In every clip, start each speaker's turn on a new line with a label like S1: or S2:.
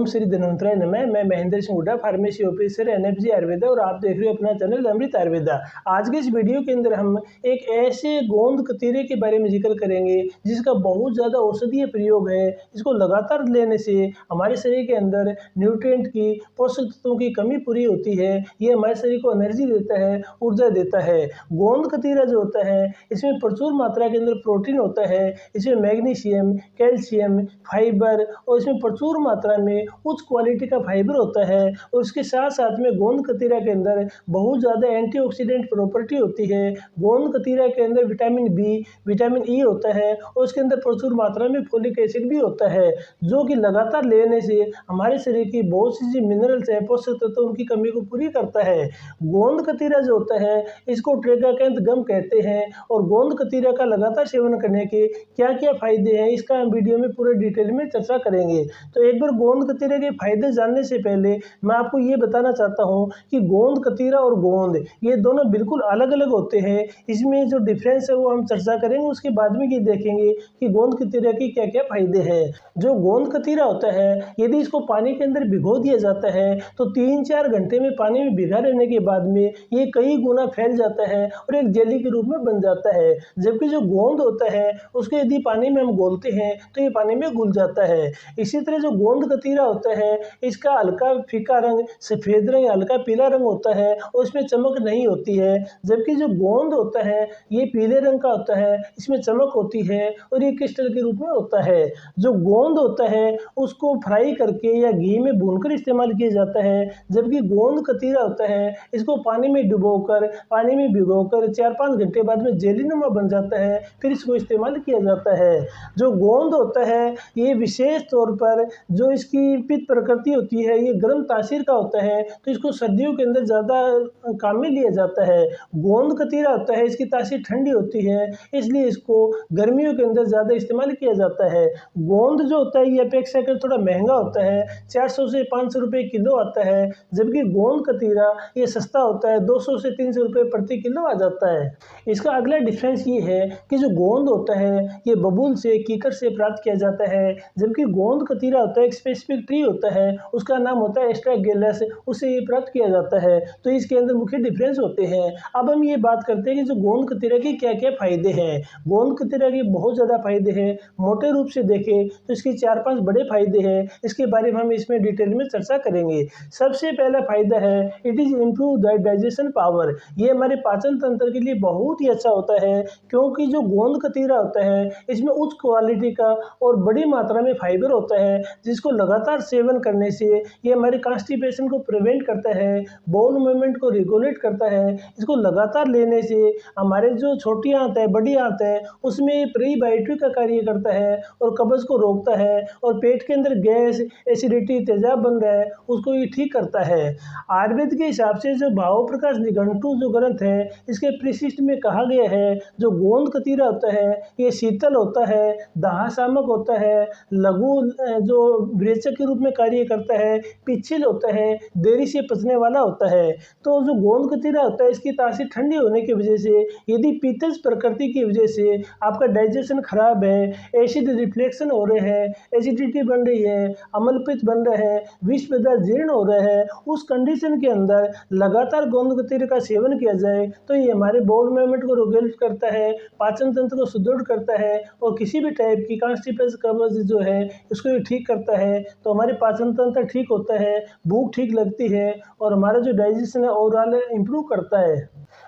S1: श्री धन्वंतराय नमः। मैं Mahendra Singh Hooda, pharmacy officer एनएफजी Ayurveda, और आप देख रहे हो अपना चैनल अमृत आयुर्वेदा। आज के इस वीडियो के अंदर हम एक ऐसे गोंद कतीरे के बारे में जिक्र करेंगे जिसका बहुत ज़्यादा औषधीय प्रयोग है। इसको लगातार लेने से हमारे शरीर के अंदर न्यूट्रिएंट की, पोषक तत्वों की कमी पूरी होती है। ये हमारे शरीर को एनर्जी देता है, ऊर्जा देता है। गोंद कतीरा जो होता है इसमें प्रचुर मात्रा के अंदर प्रोटीन होता है, इसमें मैग्नीशियम, कैल्शियम, फाइबर और इसमें प्रचुर मात्रा में उच्च क्वालिटी का फाइबर होता है। और उसके साथ साथ में गोंद कतीरा के अंदर बहुत ज़्यादा एंटीऑक्सीडेंट प्रॉपर्टी होती है। गोंद कतीरा के अंदर विटामिन बी, विटामिन ई होता है और उसके अंदर प्रचुर मात्रा में फोलिक एसिड भी होता है, जो कि लगातार लेने से हमारे शरीर की बहुत सी मिनरल्स है, पोषक तत्व, उनकी कमी को पूरी करता है। गोंद कतीरा जो होता है इसको ट्रेगाकैंथ गम कहते हैं। और गोंद कतीरा का लगातार सेवन करने के क्या क्या फायदे हैं इसका हम वीडियो में पूरे डिटेल में चर्चा करेंगे। तो एक बार गोंद कतीरे के फायदे जानने से पहले मैं आपको ये बताना चाहता हूँ कि गोंद कतीरा और गोंद ये दोनों बिल्कुल अलग अलग होते हैं। इसमें जो डिफरेंस है वो हम चर्चा करेंगे, उसके बाद में ये देखेंगे कि गोंद कतीरा के क्या क्या फायदे हैं। जो गोंद कतीरा होता है यदि इसको पानी के अंदर भिगो दिया जाता है तो 3-4 घंटे में पानी में भिगा रहने के बाद में ये कई गुना फैल जाता है और एक जेली के रूप में बन जाता है। जबकि जो गोंद होता है उसको यदि पानी में हम घोलते हैं तो ये पानी में घुल जाता है। इसी तरह जो गोंद कतीरा होता है इसका हल्का फीका रंग, सफ़ेद रंग, हल्का पीला रंग होता है और इसमें चमक नहीं होती है। जबकि जो गोंद होता है ये पीले रंग का होता है, इसमें चमक होती है और ये क्रिस्टल के रूप में होता है। जो गोंद होता है उसको फ्राई करके या घी में भूनकर इस्तेमाल किया जाता है। जबकि गोंद कतीरा होता है इसको पानी में डुबोकर, पानी में भिगोकर 4-5 घंटे बाद में जेलीनुमा बन जाता है, फिर इसको इस्तेमाल किया जाता है। जो गोंद होता है ये विशेष तौर पर जो इसकी पित्त प्रकृति होती है ये गर्म तासीर का होता है, तो इसको सर्दियों के अंदर ज़्यादा काम में लिया जाता है। गोंद कतीरा होता है इसकी तासीर ठंडी होती है, इसलिए इसको गर्मियों के अंदर ज़्यादा इस्तेमाल किया जाता है। गोंद जो होता है ये अपेक्षाकृत थोड़ा महंगा होता है, 400 से 500 रुपये किलो आता है। जबकि गोंद कतीरा ये सस्ता होता है, 200 से 300 रुपये प्रति किलो आ जाता है। इसका अगला डिफरेंस ये है कि जो गोंद होता है ये बबूल से, कीकर से प्राप्त किया जाता है। जबकि गोंद कतीरा होता है एक स्पेसिफिक ट्री होता है, उसका नाम होता है एस्ट्रागेलस, उससे ये प्राप्त किया जाता है। तो इसके अंदर मुख्य डिफरेंस होते हैं। अब हम ये बात करते हैं कि जो गोंद कतीरा के क्या क्या फायदे हैं। गोंद कतीरा के बहुत ज़्यादा फायदे हैं। मोटे रूप से देखें तो इसके 4-5 बड़े फायदे हैं, इसके बारे में हम इसमें डिटेल में चर्चा करेंगे। सबसे पहला फायदा है it is improve the digestion power. ये हमारे पाचन तंत्र के लिए बहुत ही अच्छा होता है, क्योंकि जो गोंद कतीरा होता है इसमें उच्च क्वालिटी का और बड़ी मात्रा में फाइबर होता है, जिसको लगातार सेवन करने से ये हमारे कॉन्स्टिपेशन को प्रिवेंट करता है, बाउल मूवमेंट को रेगुलेट करता है। इसको लगातार लेने से हमारे जो छोटी आंत है, बड़ी आंत है, उसमें प्रीबायोटिक का कार्य करता है और कब्ज को रोकता है, और पेट के अंदर गैस, एसिडिटी, तेजाब बन रहा है उसको ये ठीक करता है। आयुर्वेद के हिसाब से जो भाव प्रकाश निघंटु जो ग्रंथ है इसके परिशिष्ट में कहा गया है जो गोंद कतीरा होता है ये शीतल होता है, दाह शामक होता है, लघु जो विरेचक के रूप में कार्य करता है, पिच्छिल होता है, देरी से पचने वाला होता है। तो जो गोंद कतीरा होता है इसकी तासीर ठंडी होने की वजह से यदि पित्तज प्रकृति की वजह से आपका डाइजेशन खराब है, एसिड रिफ्लेक्शन हो रहे हैं, एसिडिटी बन रही है, अम्लपित्त बन रहा है, विष पदार्थ जीर्ण हो रहा है, उस कंडीशन के अंदर लगातार गोंद कतीरे का सेवन किया जाए तो ये हमारे बाउल मूवमेंट को रेगुलेट करता है, पाचन तंत्र को सुदृढ़ करता है और किसी भी टाइप की कॉन्स्टिपेशन कब्ज जो है इसको ये ठीक करता है। तो हमारे पाचन तंत्र ठीक होता है, भूख ठीक लगती है और हमारा जो डाइजेशन है ओवरऑल इम्प्रूव करता है।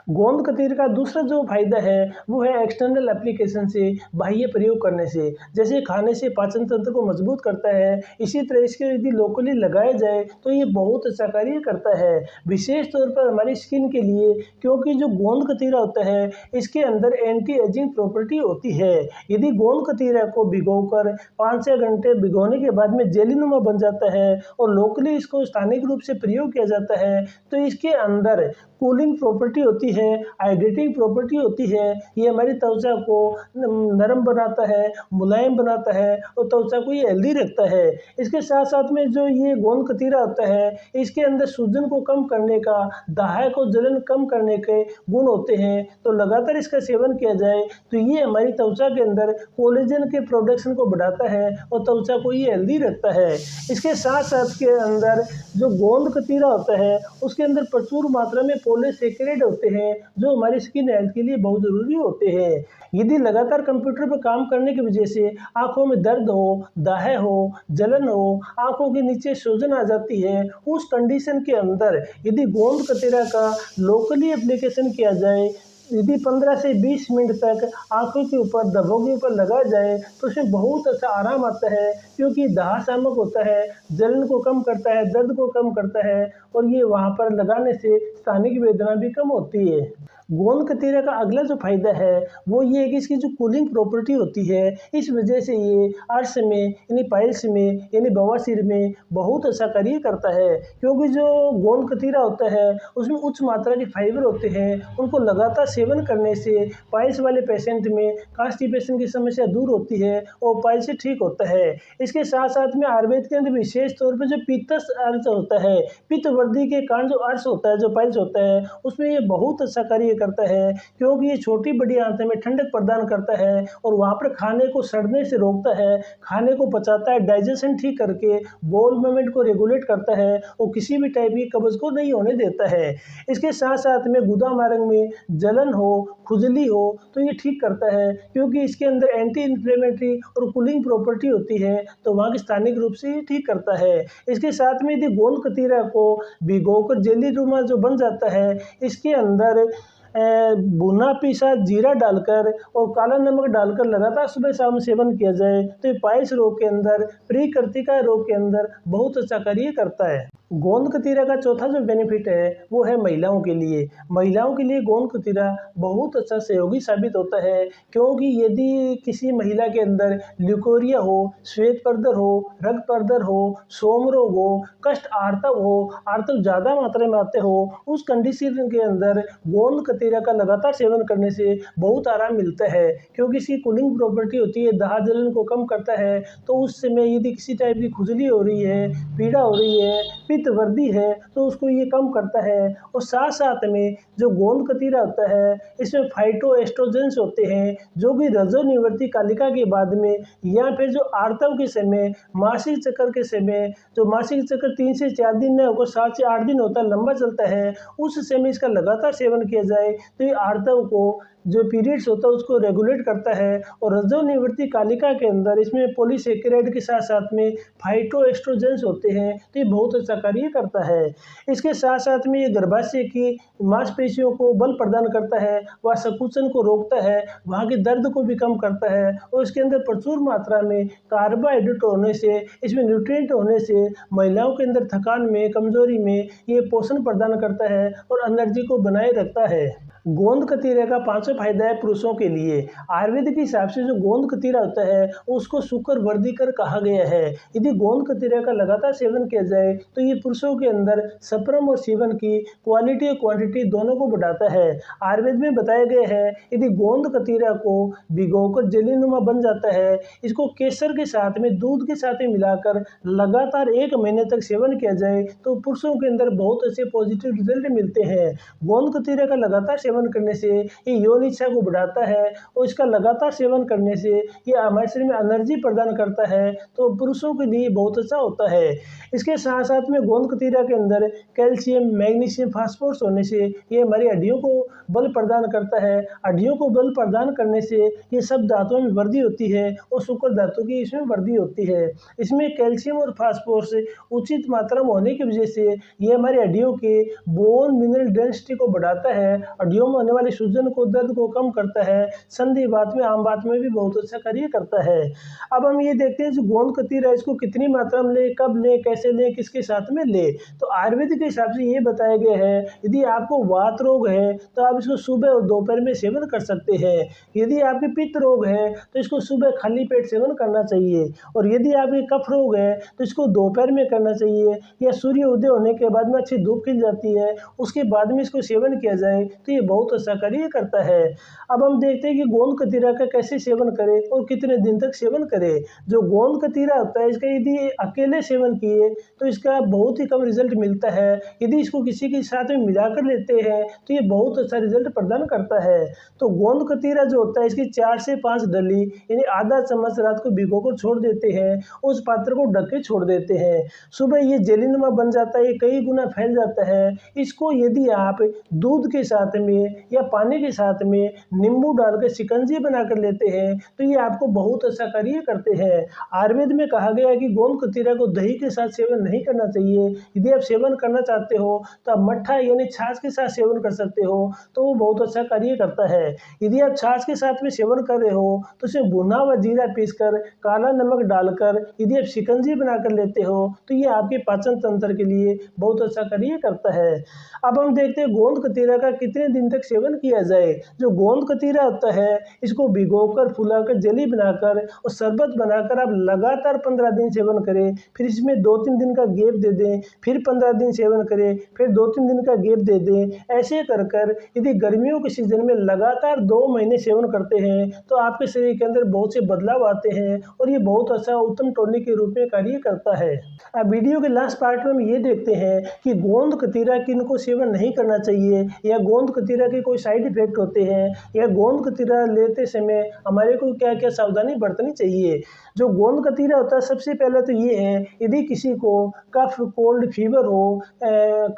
S1: गोंद कतीरे का दूसरा जो फायदा है वो है एक्सटर्नल एप्लीकेशन से, बाह्य प्रयोग करने से। जैसे खाने से पाचन तंत्र को मजबूत करता है, इसी तरह इसके यदि लोकली लगाया जाए तो ये बहुत अच्छा कार्य करता है, विशेष तौर पर हमारी स्किन के लिए, क्योंकि जो गोंद कतीरा होता है इसके अंदर एंटी एजिंग प्रॉपर्टी होती है। यदि गोंद कतीरा को भिगोकर 5-6 घंटे भिगोने के बाद में जेलीनुमा बन जाता है और लोकली इसको स्थानिक रूप से प्रयोग किया जाता है तो इसके अंदर कूलिंग प्रॉपर्टी होती है, हाइड्रेटिंग प्रॉपर्टी होती है। ये हमारी त्वचा को नरम बनाता है, मुलायम बनाता है और त्वचा को ये हेल्दी रखता है। इसके साथ साथ में जो ये गोंद कतीरा होता है, इसके अंदर सूजन को कम करने का, दाहे को जलन कम करने के गुण होते हैं। तो लगातार इसका सेवन किया जाए तो ये हमारी त्वचा के अंदर कोलेजन के प्रोडक्शन को बढ़ाता है और त्वचा को ये हेल्दी रखता है। इसके साथ साथ के अंदर जो गोंद कतीरा होता है उसके अंदर प्रचुर मात्रा में पॉलीसैकेराइड होते हैं जो हमारी स्किन हेल्थ के लिए बहुत ज़रूरी होते हैं। यदि लगातार कंप्यूटर पर काम करने की वजह से आंखों में दर्द हो, दाहे हो, जलन हो, आंखों के नीचे सूजन आ जाती है, उस कंडीशन के अंदर यदि गोंद कतीरा का लोकली एप्लीकेशन किया जाए, यदि 15 से 20 मिनट तक आंखों के ऊपर, धब्बों के ऊपर लगा जाए तो उसमें बहुत अच्छा आराम आता है, क्योंकि दाह शामक होता है, जलन को कम करता है, दर्द को कम करता है और ये वहाँ पर लगाने से स्थानिक वेदना भी कम होती है। गोंद कतीरा का अगला जो फायदा है वो ये है कि इसकी जो कूलिंग प्रॉपर्टी होती है, इस वजह से ये अर्श में यानी पाइल्स में यानी बवासीर में बहुत अच्छा कार्य करता है, क्योंकि जो गोंद कतीरा होता है उसमें उच्च मात्रा के फाइबर होते हैं। उनको लगातार सेवन करने से पाइल्स वाले पेशेंट में कॉन्स्टिपेशन की समस्या दूर होती है और पाइल्स से ठीक होता है। इसके साथ साथ में आयुर्वेद के अंदर विशेष तौर पर जो पित्तस अर्श होता है, पित्त वृद्धि के कारण जो अर्श होता है, जो पाइल्स होता है, उसमें ये बहुत अच्छा कार्य करता है, क्योंकि ये छोटी बड़ी आंतों में ठंडक प्रदान करता है और वहाँ पर खाने को सड़ने से रोकता है, खाने को पचाता है, डाइजेशन ठीक करके बोल मूवमेंट को रेगुलेट करता है और किसी भी टाइप की कब्ज को नहीं होने देता है। इसके साथ साथ में गुदा मार्ग में जलन हो, खुजली हो तो ये ठीक करता है, क्योंकि इसके अंदर एंटी इन्फ्लेमेटरी और कूलिंग प्रॉपर्टी होती है, तो वहाँ की स्थानिक रूप से ये ठीक करता है। इसके साथ में यदि गोंद कतीरा को भिगोकर जेली रूमा जो बन जाता है, इसके अंदर भुना पीसा जीरा डालकर और काला नमक डालकर लगातार सुबह शाम सेवन किया जाए तो ये पाइल्स रोग के अंदर, प्रीकृतिका रोग के अंदर बहुत अच्छा कार्य करता है। गोंद कतीरा का चौथा जो बेनिफिट है वो है महिलाओं के लिए। महिलाओं के लिए गोंद कतीरा बहुत अच्छा सहयोगी साबित होता है, क्योंकि यदि किसी महिला के अंदर ल्यूकोरिया हो, श्वेत प्रदर हो, रक्त प्रदर हो, सोम रोग हो, कष्ट आर्तव हो, आर्तव ज़्यादा मात्रा में आते हो, उस कंडीशन के अंदर गोंद कतीरा का लगातार सेवन करने से बहुत आराम मिलता है, क्योंकि इसकी कूलिंग प्रॉपर्टी होती है, दाह जलन को कम करता है। तो उस समय यदि किसी टाइप की खुजली हो रही है, पीड़ा हो रही है, पित्त वृद्धि है, तो उसको ये कम करता है। और साथ साथ में जो गोंद कतीरा होता है इसमें फाइटोएस्ट्रोजेंस होते हैं, जो कि रजोनिवृत्ति कालिका के बाद में या फिर जो आर्तव के समय, मासिक चक्र के समय, जो मासिक चक्र 3 से 4 दिन न होकर 7 से 8 दिन होता है, लंबा चलता है, उस समय इसका लगातार सेवन किया जाए तो ये आर्तव को, जो पीरियड्स होता है उसको रेगुलेट करता है। और रजोनिवृत्ति कालिका के अंदर इसमें पॉलीसैकेराइड के साथ साथ में फाइटोएस्ट्रोजेंस होते हैं, तो ये बहुत अच्छा कार्य करता है। इसके साथ साथ में ये गर्भाशय की मांसपेशियों को बल प्रदान करता है, वह संकुचन को रोकता है, वहाँ के दर्द को भी कम करता है और इसके अंदर प्रचुर मात्रा में कार्बोहाइड्रेट होने से, इसमें न्यूट्रिएंट होने से महिलाओं के अंदर थकान में, कमजोरी में ये पोषण प्रदान करता है और एनर्जी को बनाए रखता है। गोंद कतीरे का पांचवा फायदा है पुरुषों के लिए। आयुर्वेद के हिसाब से जो गोंद कतीरा होता है उसको शुक्र वर्धिकर कहा गया है। यदि गोंद कतीरे का लगातार सेवन किया जाए तो ये पुरुषों के अंदर सप्रम और सीवन की क्वालिटी और क्वांटिटी दोनों को बढ़ाता है। आयुर्वेद में बताया गया है यदि गोंद कतीरा को भिगोकर जेलीनुमा बन जाता है, इसको केसर के साथ में, दूध के साथ में मिलाकर लगातार 1 महीने तक सेवन किया जाए तो पुरुषों के अंदर बहुत अच्छे पॉजिटिव रिजल्ट मिलते हैं। गोंद कतीरे का लगातार सेवन करने से ये यौन इच्छा को बढ़ाता है और इसका लगातार सेवन करने से ये हमारे शरीर में एनर्जी प्रदान करता है, तो पुरुषों के लिए बहुत अच्छा होता है। इसके साथ साथ में गोंद कतीरा के अंदर कैल्शियम, मैग्नीशियम, फास्फोरस होने से ये हमारी हड्डियों को बल प्रदान करता है। हड्डियों को बल प्रदान करने से ये सब धातुओं में वृद्धि होती है और शुक्र धातु की इसमें वृद्धि होती है। इसमें कैल्शियम और फास्फोरस उचित मात्रा में होने की वजह से ये हमारी हड्डियों के बोन मिनरल डेंसिटी को बढ़ाता है, हड्डियों हड्डियों में होने वाली सूजन को, दर्द को कम करता है। संधिवात में, आम बात में भी बहुत अच्छा कार्य करता है। अब हम ये देखते हैं जो गोंद कतीरा इसको कितनी मात्रा में लें, कब लें, कैसे लें, किसके साथ में लें। तो आयुर्वेद के हिसाब से ये बताया गया है, यदि आपको वात रोग है तो आप इसको सुबह और दोपहर में सेवन कर सकते हैं। यदि आपके पित्त रोग है तो इसको सुबह खाली पेट सेवन करना चाहिए, और यदि आपके कफ रोग है तो इसको दोपहर में करना चाहिए, या सूर्य उदय होने के बाद में अच्छी धूप खिल जाती है उसके बाद में इसको सेवन किया जाए तो ये बहुत अच्छा कार्य करता है। अब हम देखते हैं कि गोंद कतीरा का कैसे सेवन करें और कितने दिन तक सेवन करें। जो गोंद कतीरा होता है इसका यदि अकेले सेवन किए तो इसका बहुत ही कम रिजल्ट मिलता है। यदि इसको किसी के साथ में मिलाकर लेते हैं तो ये बहुत अच्छा रिजल्ट प्रदान करता है। तो गोंद कतीरा जो होता है इसकी 4 से 5 डली यानी आधा चम्मच रात को भिगोकर छोड़ देते हैं, उस पात्र को ढक के छोड़ देते हैं। सुबह ये जेलीनुमा बन जाता है, ये कई गुना फैल जाता है। इसको यदि आप दूध के साथ में या पानी के साथ में नींबू डालकर शिकंजी बनाकर लेते हैं तो ये आपको बहुत अच्छा कार्य करते हैं। आयुर्वेद में कहा गया है कि गोंद कतीरा को दही के साथ सेवन नहीं करना चाहिए। यदि आप सेवन करना चाहते हो तो आप मट्ठा यानी छाछ के साथ सेवन कर सकते हो, तो वो बहुत अच्छा कार्य करता है। यदि आप छाछ के साथ में सेवन कर रहे हो तो उसमें भुना हुआ जीरा पीसकर, काला नमक डालकर यदि आप शिकंजी बनाकर लेते हो तो ये आपके पाचन तंत्र के लिए बहुत अच्छा कार्य करता है। अब हम देखते हैं गोंद कतीरा का कितने दिन तक सेवन किया जाए। जो गोंद कतीरा होता है इसको भिगोकर, फुलाकर, जेली बनाकर और शरबत बनाकर आप लगातार 15 दिन सेवन करें। फिर इसमें 2-3 दिन का गैप दे दें, फिर 15 दिन सेवन करें, फिर 2-3 दिन का गैप दे दें। ऐसे कर कर यदि गर्मियों के सीजन में लगातार 2 महीने सेवन करते हैं तो आपके शरीर के अंदर बहुत से बदलाव आते हैं और ये बहुत अच्छा उत्तम टॉनिक के रूप में कार्य करता है। अब वीडियो के लास्ट पार्ट में हम ये देखते हैं कि गोंद कतीरा किनको सेवन नहीं करना चाहिए, या गोंद कतीरा के कोई साइड इफेक्ट होते हैं, या गोंद कतीरा लेते समय हमारे को क्या क्या सावधानी बरतनी चाहिए। जो गोंद कतीरा होता है सबसे पहले तो ये है, यदि किसी को कफ, कोल्ड, फीवर हो,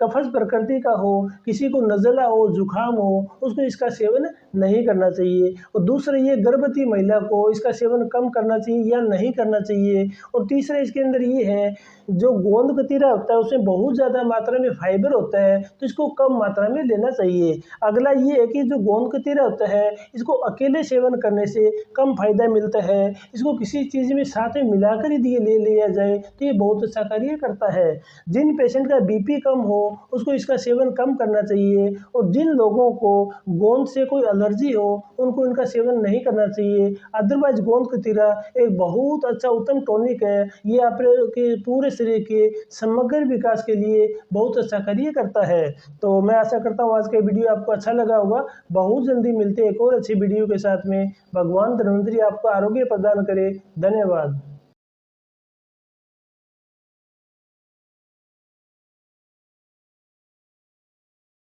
S1: कफज प्रकृति का हो, किसी को नज़ला हो, जुकाम हो, उसको इसका सेवन नहीं करना चाहिए। और दूसरा ये गर्भवती महिला को इसका सेवन कम करना चाहिए या नहीं करना चाहिए। और तीसरा इसके अंदर ये है, जो गोंद कतीरा होता है उसमें बहुत ज़्यादा मात्रा में फाइबर होता है तो इसको कम मात्रा में लेना चाहिए। अगला ये है कि जो गोंद कतीरा होता है इसको अकेले सेवन करने से कम फायदा मिलता है। इसको किसी चीज़ में साथ में मिलाकर यदि ले लिया जाए तो ये बहुत अच्छा कार्य करता है। जिन पेशेंट का बीपी कम हो उसको इसका सेवन कम करना चाहिए, और जिन लोगों को गोंद से कोई एलर्जी हो उनको इनका सेवन नहीं करना चाहिए। अदरवाइज गोंद कतीरा एक बहुत अच्छा उत्तम टॉनिक है। ये आपके पूरे शरीर के समग्र विकास के लिए बहुत अच्छा कार्य करता है। तो मैं आशा करता हूँ आज का वीडियो आपको अच्छा लगा होगा। बहुत जल्दी मिलते हैं एक और अच्छी वीडियो के साथ में। भगवान धन्वंतरी आपको आरोग्य प्रदान करे। धन्यवाद।